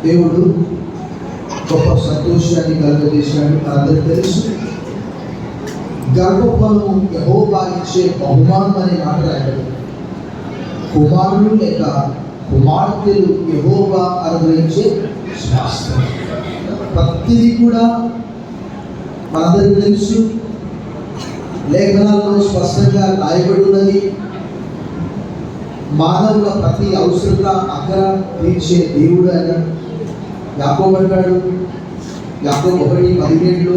దేవుడు గొప్ప సంతోషాన్ని కలుగజేశాడు. మనందరికీ తెలుసు, గర్భఫలము యెహోవా ఇచ్చే బహుమానం అనే మాట రాయబడింది. కుమారులు లేక కుమార్తెలు యెహోవా అనుగ్రహించే శాస్త్రం. ప్రతిదీ కూడా మనందరికీ తెలుసు, లేఖనాల్లో స్పష్టంగా రాయబడి ఉన్నది. మానవుల ప్రతి అవసరంగా అక్కర తీర్చే దేవుడు అని యాకోబు అంటాడు. యాకోబు 1:17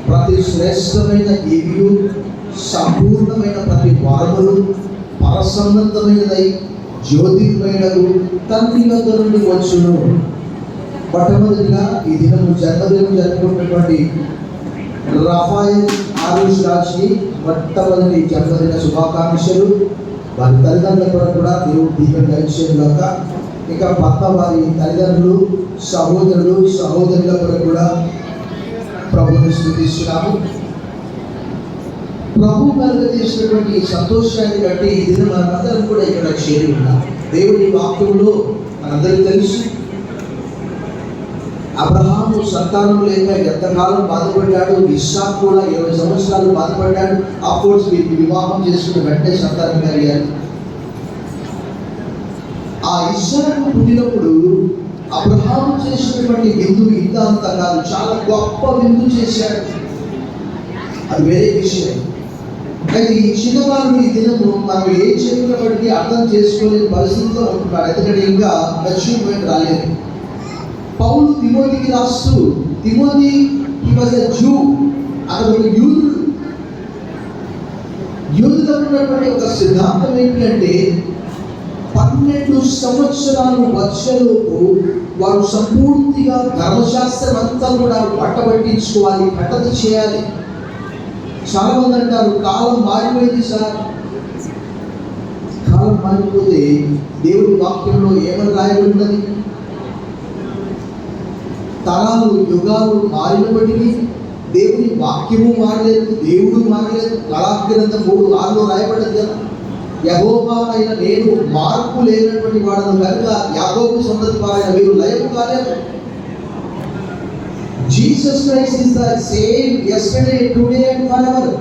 ప్రతి శ్రేష్టమైన ఏవియు సంపూర్ణమైన ప్రతి వరములు పరసంబంధమైనదై జ్యోతిర్మయుడగు తండ్రి వద్ద నుండి వచ్చును. మొట్టమొదటిగా ఈ దినము జన్మదినం జరుపుకున్నటువంటి రఫాయల్ ఆరుష్ రాజ్కి మొట్టమొదటి జన్మదిన శుభాకాంక్షలు. వారి తల్లిదండ్రులకు కూడా దేవుడు దీపం దయచేయగాక. ఇక పక్క వారి తల్లిదండ్రులు, సహోదరులు, సహోదరులకు కూడా ప్రభుని స్తుతిస్తున్నాము. ప్రభు కలుగజేసినటువంటి సంతోషాన్ని బట్టి ఈ దినం మనమందరం కూడా ఇక్కడ చేరి ఉన్నాం. దేవుని వాక్యంలో మనందరికీ తెలుసు, అబ్రహాము సంతానం లేక ఎంతకాలం బాధపడ్డాడు. ఇస్సాకు కూడా 20 సంవత్సరాలు బాధపడ్డాడు. అఫ్కోర్స్ వీరికి వివాహం చేసుకున్న వెంటనే సంతానం కలిగారు. ఆ ఇస్సాకు పుట్టినప్పుడు అబ్రహాము చేసినటువంటి విందు ఇంత అంత కాదు, చాలా గొప్ప విందు చేశాడు. అది వేరే విషయం. అయితే ఈ చిన్నవారు ఈ దినము మనం ఏం చెప్పినప్పటికీ అర్థం చేసుకోలేని పరిస్థితిలో ఉంటున్నాడు. ఎందుకంటే ఇంకా మెచ్యూర్మెంట్ రాలేదు. పౌలు తిమోతికి రాస్తూ, Timothy he was a zoo, అతడు ఒక యూదుడు. యూదులో ఉన్నటువంటి ఒక సిద్ధాంతం ఏంటంటే 12 సంవత్సరాలు వచ్చేలోపు వారు సంపూర్తిగా ధర్మశాస్త్రం అంతా కూడా పట్టబట్టించుకోవాలి, కట్టడి చేయాలి. చాలా మంది అంటారు కాలం మారిపోయింది సార్. కాలం మారిపోతే దేవుడి వాక్యంలో ఏమని రాయబడి ఉన్నది? తరాలు యుగాలు మారినప్పటికీ దేవుని వాక్యము మారలేదు, దేవుడు మారలేదు. గలాత్య 3:6 రాయబడ్డది కదా, యెహోవా అయిన నేను మార్పు లేనటువంటి వాడను కనుక యాకోబు సంతతి వారైన మీరు లయము కాలేదు. Jesus Christ is the same yesterday, today and forever.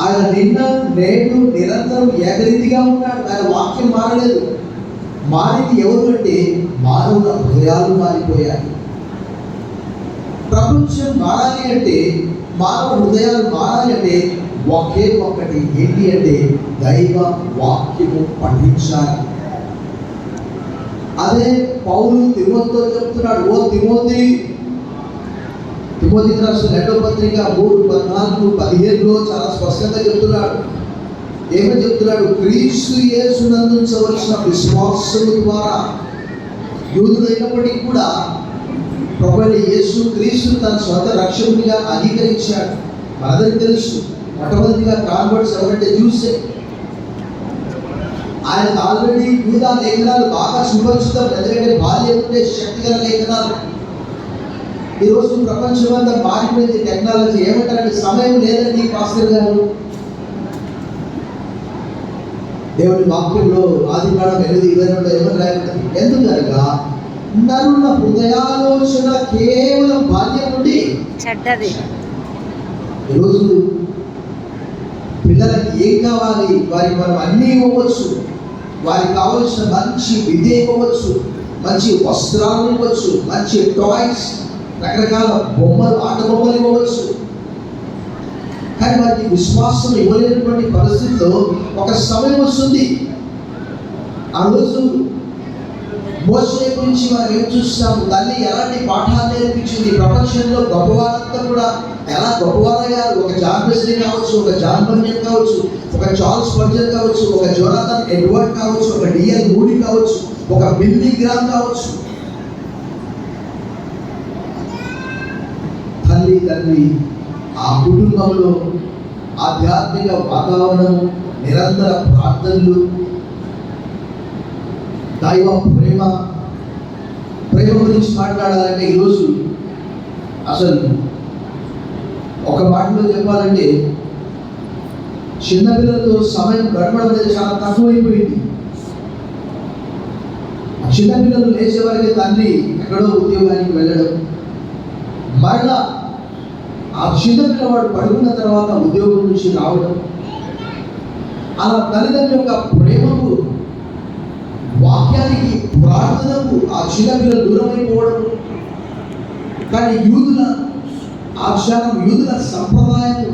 ఆయన నిన్న నేడు నిరంతరం ఏకరీతిగా ఉన్నాడు. ఆయన వాక్యం మారలేదు. మారింది ఎవరు అంటే మానవుల హృదయాలు మారిపోయాయి. ప్రపంచం మారాలి అంటే, మానవ హృదయాలు మారాలి అంటే ఒకే ఒక్కటి ఏంటి అంటే దైవ వాక్యము పఠించాలి. అదే పౌలు తిమోతితో చెప్తున్నాడు. ఓ తిమోతి, తిమోతికి రాసిన 2వ పత్రిక 3:14-15 చాలా స్పష్టంగా చెప్తున్నాడు. ఏమని చెప్తున్నాడు? క్రీస్తు యేసునందు ఉంచవలసిన విశ్వాసము ద్వారా యూదుడైనప్పటికీ కూడా ప్రభువైన యేసు క్రీస్తు తన స్వంత రక్షకునిగా అంగీకరించాడు. మనందరికీ తెలుసు, మొట్టమొదటిగా కాన్వర్ట్స్ ఎవరంటే జ్యూసే. ఆయన ఆల్రెడీ యూదా లేఖనాలు బాగా సుపరిచితం. ఎందుకంటే బాల్యం ఉండే శక్తిగల లేఖనాలు. ఈరోజు ప్రపంచం అంతా మారిపోయింది. టెక్నాలజీ ఏమంటారంటే సమయం లేదండి పాస్టర్ గారు. దేవుని వాక్యంలో ఆదికాండం 8:22 ఏమని రాయబడింది? ఎందుకనగా నరుల హృదయాలోచన కేవలం బాల్యం నుండి చెడ్డది. ఈరోజు పిల్లలకి ఏం కావాలి? వారికి మనం అన్నీ ఇవ్వచ్చు. వారికి కావలసిన మంచి విద్య ఇవ్వచ్చు, మంచి వస్త్రాలు ఇవ్వచ్చు, మంచి టాయ్స్, రకరకాల బొమ్మలు, ఆట బొమ్మలు ఇవ్వచ్చు. కానీ వారికి విశ్వాసం ఇవ్వలేనటువంటి పరిస్థితిలో ఒక సమయం వస్తుంది. ఆ రోజు మోషే గురించి మనం ఏం చూస్తాము? తల్లి ఎలాంటి పాఠాలు నేర్పించింది. ప్రపంచంలో గొప్పవారంతా కూడా ఎలా గొప్పవారయ్యారు. ఒక జాన్ వెస్లీ కావచ్చు, ఒక జాన్ బన్యన్ కావచ్చు, ఒక చార్ల్స్ స్పర్జన్ కావచ్చు, ఒక జోనాథన్ ఎడ్వర్డ్ కావచ్చు, ఒక డిఎల్ మూడీ కావచ్చు, ఒక బిల్లీ గ్రామ్ కావచ్చు. తల్లి తండ్రి ఆ కుటుంబంలో ఆధ్యాత్మిక వాతావరణం, నిరంతర ప్రార్థనలు, దైవ ప్రేమ గురించి మాట్లాడాలంటే ఈరోజు అసలు ఒక మాటలో చెప్పాలంటే చిన్నపిల్లలతో సమయం గడపడం అనేది చాలా తక్కువైపోయింది. చిన్నపిల్లలు లేచే వరకే తండ్రి ఎక్కడో ఉద్యోగానికి వెళ్ళడం, మరలా ఆ చిన్నపిల్లవాడు పడుకున్న తర్వాత ఉద్యోగం నుంచి రావడం, అలా తల్లిదండ్రుల యొక్క ప్రేమకు, వాక్యానికి, ప్రార్థనకు ఆ చిన్నపిల్లలు దూరమైపోవడం. కానీ యూదుల ఆచారం, యూదుల సంప్రదాయం,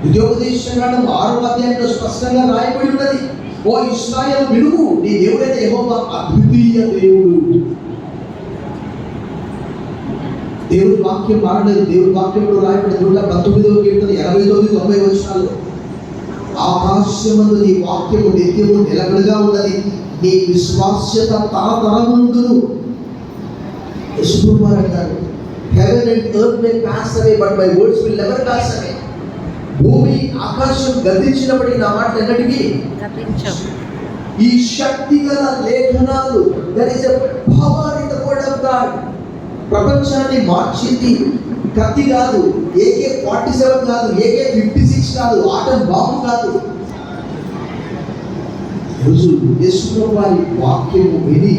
ద్వితీయోపదేశకాండం 6వ అధ్యాయంలో స్పష్టంగా రాయబడి ఉన్నది. ఓ ఇశ్రాయేలు వినుము, నీ దేవుడైన యెహోవా అద్వితీయ దేవుడు. దేవుడి వాక్యం మారలేదు. దేవుడి వాక్యంలో రాయబడి 19వ కీర్తన 89, 90 వచనాల్లో ఆకాశమందు నీ వాక్యము నిత్యము నిలకడగా ఉన్నది, నీ విశ్వాస్యత తరతరముండును. యేసుప్రభువు అంటారు, heaven and earth may pass away but my words will never pass away. భూమి ఆకాశం గతించినప్పటికీ నా మాట ఎన్నటికీ గతించవు. ఈ శక్తి గల లేఖనాలు, there is a power in the word of God. ప్రపంచాన్ని మార్చింది కత్తి కాదు, AK-47 కాదు, AK-56 కాదు, ఆటం బాంబు కాదు. రోజు యేసుప్రభువు వారి వాక్యము విని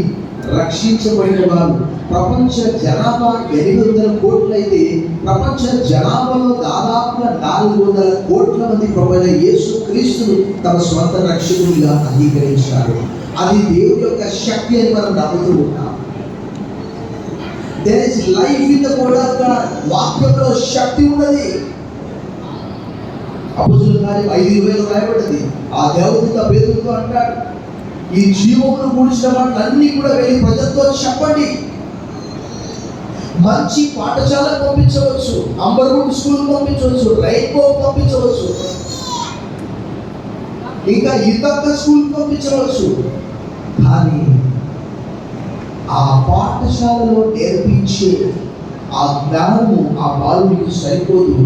రక్షించబడిన వారు ప్రపంచ జనాభా 800 కోట్లయితే ప్రపంచ జనాభాలో దాదాపుగా 400 కోట్ల మంది ప్రభువైన యేసు క్రీస్తును తమ స్వంత రక్షకునిగా అంగీకరించారు. అది దేవుని యొక్క శక్తి అని మనం నమ్ముతూ ఉంటాం. There is life in the word of God. వాక్యంలో శక్తి ఉన్నది. అపోస్తలుల కార్యం 5:20 రాయబడింది. ఆ దేవదూత పేతురుతో అంటాడు, ఈ జీవమును కూడిచిన వాటిని కూడా వెళ్ళి ప్రజలతో చెప్పండి. మంచి పాఠశాలకు పంపించవచ్చు, అంబర్వుడ్ స్కూల్ పంపించవచ్చు, రైన్బో పంపించవచ్చు, ఇంకా ఇతర స్కూల్ పంపించవచ్చు. కానీ ఆ పాఠశాలలో నేర్పించే ఆ జ్ఞానము ఆ బాలుడికి సరిపోదు.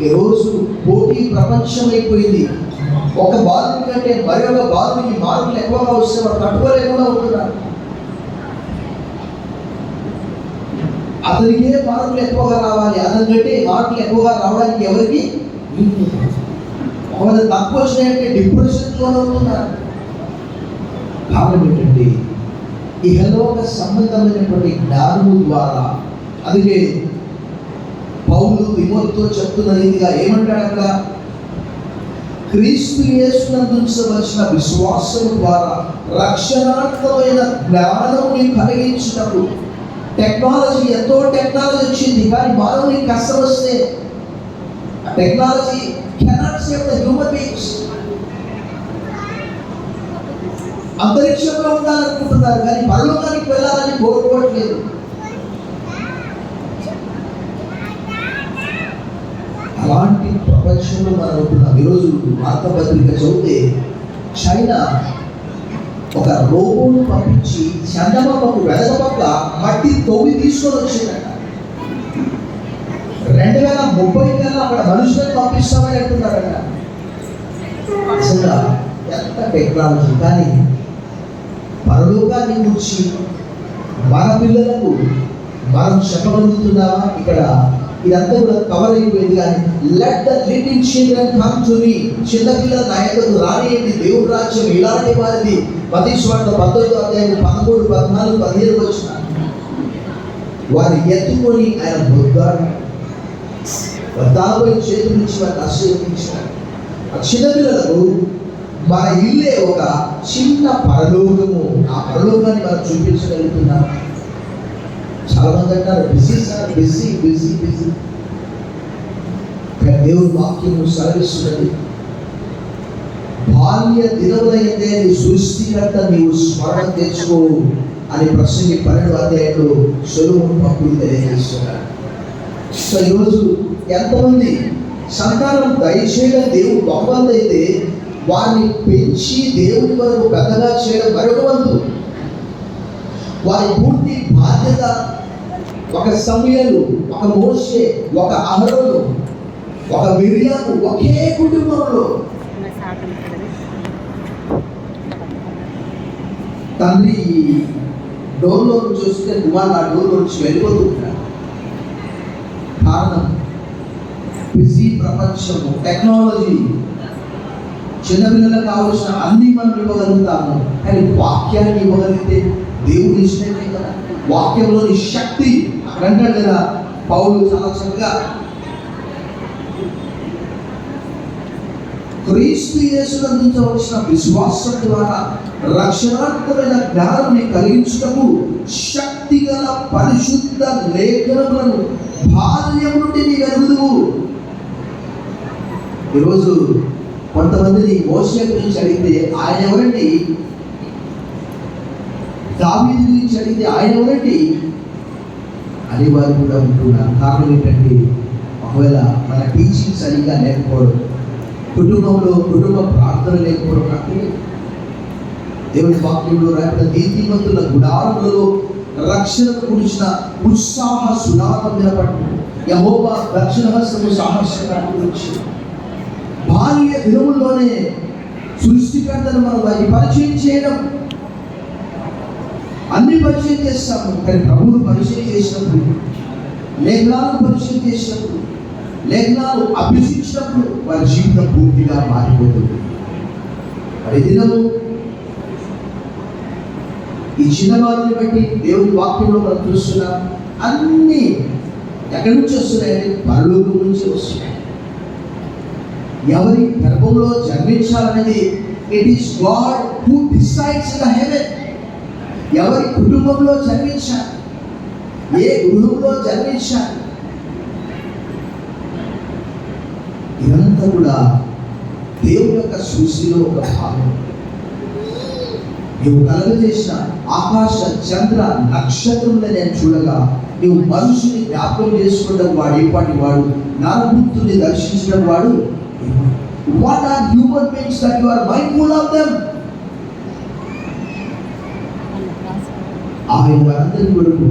ఈరోజు పోటీ ప్రపంచం అయిపోయింది. ఒక బాలుడి కంటే మరొక బాలుడికి మార్కులు ఎక్కువగా వస్తే వాడు తట్టుకోలేకుండా ఉంటున్నాడు. అతనికే మార్కులు ఎక్కువగా రావాలి, అతనికంటే మార్కులు ఎక్కువగా రావడానికి ఎవరికి ఒకవేళ తక్కువ వచ్చినాయంటే డిప్రెషన్లో ఉంటున్నారు. కారణం ఏంటంటే ఇహలోక సంబంధమైనటువంటి జ్ఞానము ద్వారా. అందుకే పౌలు తిమోతితో చెప్తున్న రీతిగా ఏమంటాడు అక్కడ, క్రీస్తు యేసునందు ఉంచవలసిన విశ్వాసము ద్వారా రక్షణాత్మకమైన జ్ఞానము నీకు కలిగించినప్పుడు. టెక్నాలజీ ఎంతో టెక్నాలజీ వచ్చింది, కానీ మానవునికి కష్టం వస్తే technology cannot save the human beings. అంతరిక్షంలో ఉండాలనుకుంటున్నారు కానీ పరలోకానికి వెళ్ళాలని కోరుకోవట్లేదు. అలాంటి ప్రపంచంలో మనం ఉంటున్నాం. ఈరోజు వార్తాపత్రిక చదివితే చైనా ఒక రోబోను పంపించి చందమామకు వెనకపక్క మట్టి తవ్వి తీసుకొని వచ్చిందట. 2030 కల్లా అక్కడ మనుషులను పంపిస్తామని అంటున్నారట. అసలు ఎంత టెక్నాలజీ! కానీ పరలోకాన్ని గురించి మన పిల్లలకు మనం చెప్పగలుగుతున్నామా? ఇక్కడ ఇదంతా కూడా కవర్ అయిపోయింది. కానీ let the little children come to me, చిన్నపిల్లల నా యొద్దకు రానియండి, దేవుడి రాజ్యం ఇలాంటి వారిది. మత్తయి సువార్త 19వ అధ్యాయం 13, 14, 15 వచ్చిన వారి ఎత్తుకొని ఆయన వృద్ధాపై చేతుల నుంచి వారిని ఆశీర్వదించారు. ఆ చిన్నపిల్లలకు మన ఇల్లే ఒక చిన్న పరలోకము. ఆ పరలోకాన్ని మనం చూపించగలుగుతున్నాం. చాలా మంది అంటారు busy sir, busy busy busy. దేవుని వాక్యము సెలవిస్తున్నది, బాల్య దినములైతే నీ సృష్టికర్త నీవు స్మరణ తెచ్చుకో అని ప్రసంగి 12వ అధ్యాయంలో సొలొమోను భక్తుడు తెలియజేస్తున్నాడు. సో ఈరోజు ఎంతమంది సంతానం దయచేయడం దేవుడు గొప్పది అయితే వారిని పెంచి దేవుని వరకు పెద్దగా చేయడం మరొక వంతు. వారి పూర్తి బాధ్యత ఒక సమూయేలు, ఒక మోషే, ఒక అహరోను, ఒక మిర్యాము ఒకే కుటుంబంలో. తండ్రి డోర్లో నుంచి వస్తే కుమార్ ఆ డోర్లో నుంచి వెళ్ళిపోతూ ఉంటాడు. కారణం బిజీ ప్రపంచము, టెక్నాలజీ. చిన్నపిల్లలకు కావలసిన అన్ని మనం ఇవ్వగలుగుతాము, కానీ వాక్యాన్ని ఇవ్వగలిగితే దేవుని ఇష్టమే కదా. వాక్యంలోని శక్తి అక్కడ అంటాడు కదా పౌలు చాలా చక్కగా, క్రీస్తు యేసునందు వచ్చిన విశ్వాసం ద్వారా రక్షణాత్మకమైన జ్ఞానాన్ని కలిగించుటకు శక్తి గల పరిశుద్ధ లేఖనములను బాల్యం నుండి నీవు ఎరుగుదువు. ఈరోజు కొంతమందిని మోషే గురించి అడిగితే ఆయన ఎవరండి, దావీదు గురించి అడిగితే ఆయన ఎవరండి అని వారు కూడా ఉంటున్నారు. కారణం ఏంటంటే ఒకవేళ మన టీచింగ్ సరిగ్గా లేకపోవడం, కుటుంబంలో కుటుంబ ప్రార్థన లేకపోవడం. నాకు దేవుని వాక్యంలో రాయబడిన నీతిమంతుల గుడారములలో రక్షణను గురించిన ఉత్సాహ సునాదం నిలబడి యెహోవా రక్షణ హస్తము సాహసంగా గురించి బాల్య దినముల్లోనే సృష్టికర్తను మనం వారికి పరిచయం చేయడం. అన్ని పరిచయం చేస్తాము, కానీ ప్రభువును పరిచయం చేసినప్పుడు, లేఖనాలను పరిచయం చేసినప్పుడు, లేఖనాలు అభ్యసించినప్పుడు వారి జీవితం పూర్తిగా మారిపోతుంది. మరి దినము ఈ చిన్నవారిని బట్టి దేవుని వాక్యంలో మనం చూస్తున్నాం, అన్నీ ఎక్కడి నుంచి వస్తున్నాయంటే పరలోకం నుంచి వస్తున్నాయి. ఎవరి గర్భంలో జన్మించాలనేది it is God who decides the heaven. ఎవరి కుటుంబంలో జన్మించాలి, ఏ గృహంలో జన్మించాలి, ఇదంతా కూడా దేవుని యొక్క సృష్టిలో ఒక భాగం. నువ్వు కలుగజేసిన ఆకాశ చంద్ర నక్షత్రములను నేను చూడగా నువ్వు మనుషుని జ్ఞాపకం చేసుకున్న వాడు ఏపాటి వాడు, నరపుత్రుని దర్శించిన వాడు. What are human beings that you are mindful of them? ఆయన వారందరి కొరకు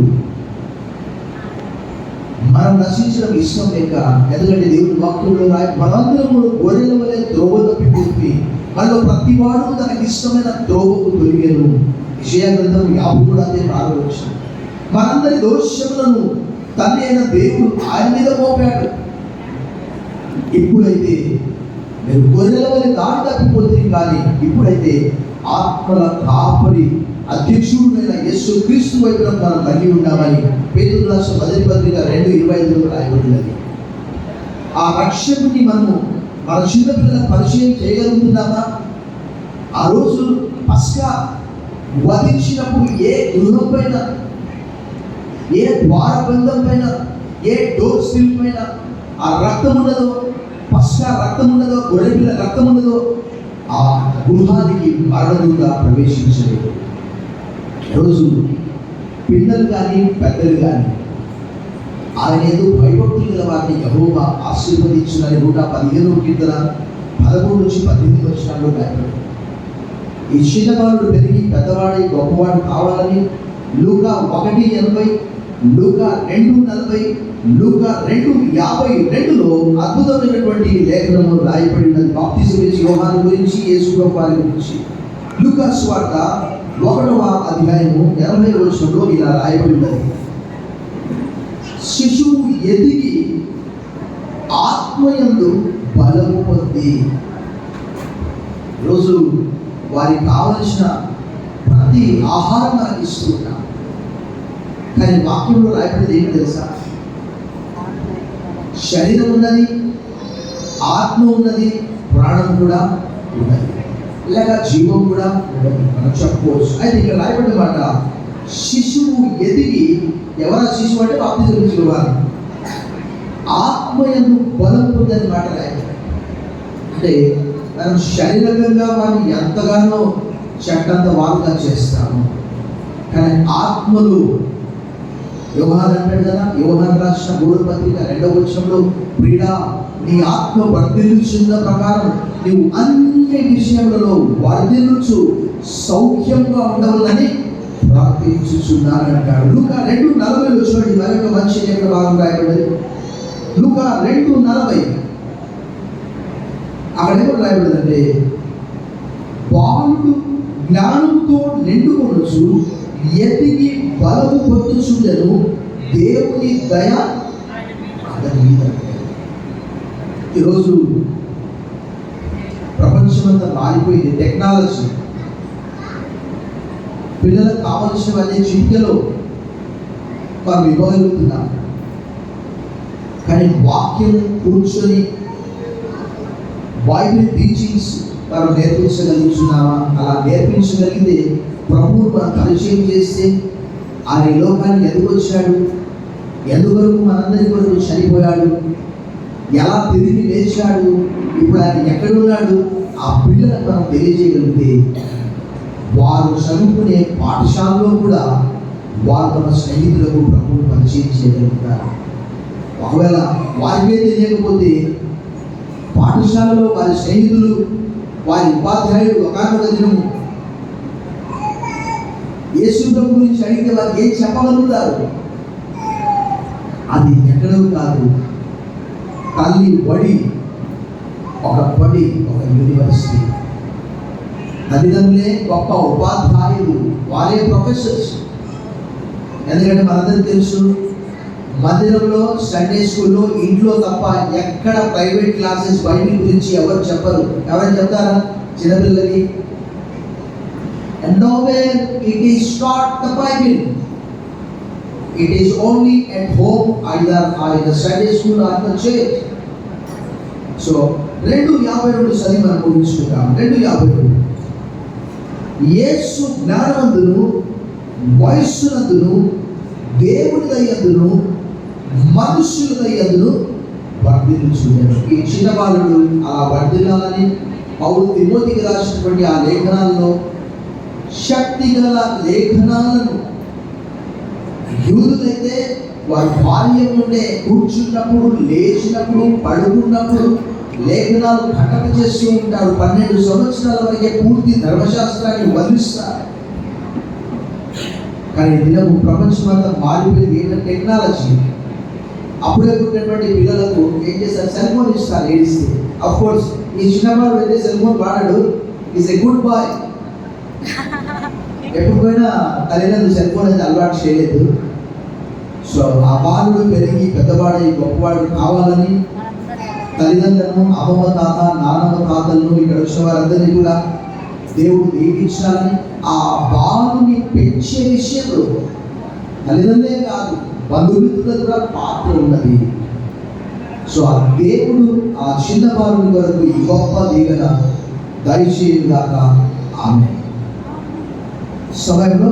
మనం నశించడం ఇష్టం లేక, ఎందుకంటే దేవుని వాక్యంలో మనందరం కూడా గొర్రెల వలె త్రోవ తప్పిపోయి మనలో ప్రతి వాడు తనకి ఇష్టమైన త్రోవకు తొలిగాను. యెషయా గ్రంథం 53 అదే ప్రారంభించాం. మనందరి దోషములను తండ్రి అయిన దేవుడు ఆయన మీద మోపాడు. ఇప్పుడైతే మీరు గొర్రెల వలె దారి తప్పిపోతుంది, కానీ ఇప్పుడైతే ఆత్మల కాపరి అధ్యక్షుడైన యేసు క్రీస్తు వైపున మనం మళ్ళీ ఉన్నామని పేతురు రాసిన మొదటి పత్రిక 2:25 రాయబడినది. ఆ రక్షకుని మనము మన చిన్నపిల్లలకు పరిచయం చేయగలుగుతున్నామా? ఆ రోజు పస్కా వధించినప్పుడు ఏ గృహం పైన, ఏ ద్వారబంధం పైన, ఏ డోర్ స్టిల్ పైన ఆ రక్తం ఉన్నదో, పస్కా రక్తం ఉన్నదో, గొర్రెపిల్ల రక్తం ఉన్నదో, ఆ గృహానికి మరణదూత ప్రవేశించలేదు. రోజు పిల్లలు కానీ పెద్దలు కానీ ఆయన ఏదో భయభక్తులు గల వారిని యెహోవా ఆశీర్వదించునని 115 కీర్తన 13 నుంచి 18 వచనాల్లో రాయబడింది. ఈ చిన్నవాడు పెరిగి పెద్దవాడై గొప్పవాడు కావాలని లూకా 1:80, లూకా 2:40, లూకా 2:52లో అద్భుతమైనటువంటి లేఖనము రాయబడినది. బాప్తిజం ఇచ్చే యోహాను గురించి, యేసు ప్రభువు వారి గురించి. లూకా సువార్త 1వ అధ్యాయము 80వ వచనంలో ఇలా రాయబడినది. శిశువు ఎదిగి ఆత్మయందు బలము పొంది. రోజు వారికి కావలసిన ప్రతి ఆహారం మనకి ఇస్తున్నాం, కానీ వాక్యంలో రాయబడింది ఏంటి తెలుసా? శరీరం ఉన్నది, ఆత్మ ఉన్నది, ప్రాణం కూడా ఉన్నది, లేక జీవం కూడా ఉన్నది మనం చెప్పుకోవచ్చు. అయితే ఇక్కడ రాయబడిన మాట శిశువు ఎదిగి. ఎవరా శిశువు అంటే బాప్తిజం ఇచ్చిన వారు. ఆత్మయందు బలం పొందని మాట రాయబడింది. అంటే మనం శారీరకంగా వారిని ఎంతగానో చెట్టంత వారుగా చేస్తాము, కానీ ఆత్మలు యోహాను అంటాడు కదా, యోహాను రాసిన 3వ పత్రిక 2వ వచనంలో, ప్రియుడా నీ ఆత్మ వర్ధిల్లుచున్న ప్రకారం నీవు అన్ని విషయములలో వర్ధిల్లుచు సౌఖ్యంగా ఉండవాలని ప్రార్థించుచున్నాను అంటాడు. లూకా 2:40 చూడండి, మరొక మంచి లేఖ భాగం రాయబడింది. లూకా 2:40 అక్కడ ఏమో రాయబడిందంటే, బాలుడు జ్ఞానంతో నిండుకొనొచ్చు ఎదిగి బలము పొందుచుండెను, దేవుని దయ అతని మీద. ఈరోజు ప్రపంచం ప్రపంచం అంతా మారిపోయింది. టెక్నాలజీ, పిల్లలకు కావలసినవన్నీ చిటికలో మనం ఇవ్వగలుగుతున్నాం. కానీ వాక్యం కూర్చొని బైబిల్ టీచింగ్స్ మనం నేర్పించగలుగుతున్నామా? అలా నేర్పించగలిగితే ప్రభువు మనం పరిచయం చేస్తే ఆయన ఈ లోకానికి ఎందుకు వచ్చాడు, ఎందువరకు మనందరి కొరకు చనిపోయాడు, ఎలా తిరిగి లేచాడు, ఇప్పుడు ఆయన ఎక్కడున్నాడు, ఆ పిల్లలకు మనం తెలియజేయగలిగితే వారు చదువుకునే పాఠశాలలో కూడా వారు తమ స్నేహితులకు ప్రభువును పరిచయం చేయగలుగుతారు. ఒకవేళ వారికే తెలియకపోతే పాఠశాలలో వారి స్నేహితులు, వారి ఉపాధ్యాయుడు ఒకనొక దినము యేసు ప్రభు గురించి అడిగితే వారికి ఏం చెప్పగలుగుతారు? అది ఎక్కడో కాదు, తల్లి బడి, ఒక బడి, ఒక యూనివర్సిటీ. తల్లిదండ్రులే గొప్ప ఉపాధ్యాయులు, వారే ప్రొఫెసర్స్. ఎందుకంటే మనందరికీ తెలుసు, మందిరంలో, సండే స్కూల్లో, ఇంట్లో తప్ప ఎక్కడ ప్రైవేట్ క్లాసెస్ బైబిల్ గురించి ఎవరు చెప్పరు. ఎవరైనా చెప్తారా చిన్నపిల్లలకి? And nowhere it is taught the Bible. It is only at home, either in the Sunday school or the church. So 2:52 సరి మనం ముగించుకుంటాం. 2:52. యేసు జ్ఞానవంతును, వయస్సునందును, దేవుని దయందును, మనుష్యుల దయందును వర్ధిల్లుచుండెను. ఈ చిన్న బాలుడు అలా వర్ధిల్లాలని పౌలు తిమోతికి రాసినటువంటి ఆ లేఖనాల్లో శక్తి గల లేఖనాలను, యూదులైతే వారి బాల్యం నుండే కూర్చున్నప్పుడు, లేచినప్పుడు, పడుకున్నప్పుడు లేఖనాలు కట్టక చేస్తూ ఉంటారు. 12 సంవత్సరాల వరకే పూర్తి ధర్మశాస్త్రాన్ని వల్లిస్తారు. కానీ దినము ప్రపంచం అంతా మారిపోయింది. ఏంటంటే టెక్నాలజీ. అప్పుడే పుట్టినటువంటి పిల్లలకు ఏం చేస్తారు? సెల్ ఫోన్ ఇస్తారు ఏడిస్తే. అఫ్ కోర్స్ ఈ చిన్నవాడు అయితే సెల్ ఫోన్ వాడాడు, ఈజ్ ఎ గుడ్ బాయ్. ఎప్పుడు పోయినా తల్లిదండ్రులు సెల్ ఫోన్ అయితే అలవాటు చేయలేదు. సో ఆ బాలుడు పెరిగి పెద్దవాడై గొప్పవాడు కావాలని తల్లిదండ్రులను, అమ్మమ్మ తాత, నాన్నమ్మ తాతలను, ఇక్కడ వచ్చిన వారందరినీ కూడా దేవుడు దీవించాలని, ఆ బాలుని పెంచే విషయంలో తల్లిదండ్రులే కాదు, బంధుమిత్రులకు కూడా పాత్ర ఉన్నది. సో ఆ దేవుడు ఆ చిన్న బాలుని వరకు ఈ గొప్ప దీవెన దయచేయుగాక. ఆమేన్. సమయంలో